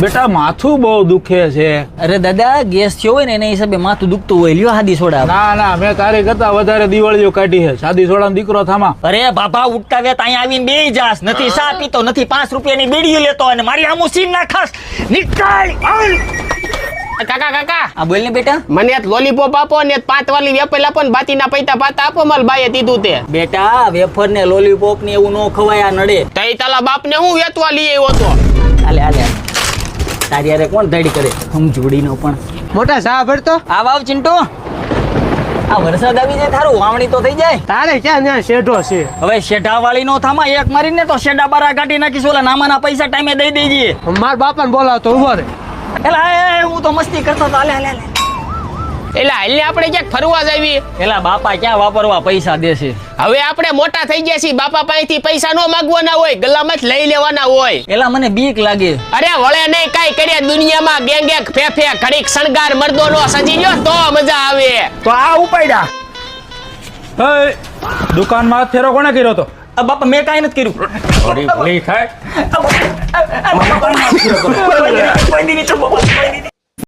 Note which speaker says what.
Speaker 1: બેટા માથું બહુ દુખે છે.
Speaker 2: અરે દાદા ગેસ થયો હોય ને એના હિસાબે માથું દુખતું હોય. લ્યો હાદી સોડા.
Speaker 1: ના ના મેં તારી કરતા વધારે દિવાળીઓ કાઢી છે. સાદી સોડા દીકરો થામા.
Speaker 2: અરે બાબા ઉઠતા વેત અહીંયા આવીને બેહી જાસ. નથી ચા પીતો, નથી 5 રૂપિયાની બીડીઓ લેતો અને મારી આમુ સીન ના ખાસ. નીકળ.
Speaker 3: કાકા કાકા
Speaker 2: આ બોલ ને બેટા.
Speaker 3: મને એક લોલીપોપ આપો ને 5 વાલી વેપલ આપો ને બાતીના પૈતા પાતા આપો. માલ બાઈએ દીધું તે
Speaker 2: બેટા વેફર ને લોલીપોપ ને એવું નો ખવાય આ નડે.
Speaker 3: તઈ તાલા બાપ ને હું વેતવા લઈ આવ્યો તો.
Speaker 2: હાલે હાલે તારી યારે કોણ ધડી કરે સમજોડીનો પણ.
Speaker 4: મોટા સા ભરતો
Speaker 2: આવ આવ ચિંટુ. આ વરસાદ આવી જાય થારું વાવણી તો થઈ જાય.
Speaker 4: તારે ક્યાં ત્યાં શેઢો છે.
Speaker 2: હવે શેઢા વાળી નો થામા એક મારીને તો શેઢા બારા કાઢી નાખીશ. ઓલા નામાના પૈસા ટાઈમે દઈ દેજે.
Speaker 4: માર બાપાને બોલાવતો ઉભો રે.
Speaker 2: એલા હું તો મસ્તી કરતો તો. હાલે હાલે
Speaker 3: એલા એટલે આપણે ક્યાંક ફરવા જાવી.
Speaker 2: એલા બાપા ક્યાં વાપરવા પૈસા દેશે.
Speaker 3: હવે આપણે મોટા થઈ ગયા છીએ. બાપા પાસેથી પૈસા નો માંગવાના હોય, ગલ્લામાં જ લઈ લેવાના હોય.
Speaker 2: એલા મને બીક લાગે.
Speaker 3: અરે વળે નહીં કાઈ કર્યા દુનિયામાં. ગેંગે ફેફે ઘડીક શણગાર મર્દો નો સજી લ્યો તો મજા આવે.
Speaker 1: તો આ ઉપાડ્યા. દુકાનમાં હાથ ફેરો કોણે કર્યો તો?
Speaker 2: બાપા મેં કાંઈ નથી કર્યું.
Speaker 1: ભલી થાય.
Speaker 2: કોઈ દી નહીં.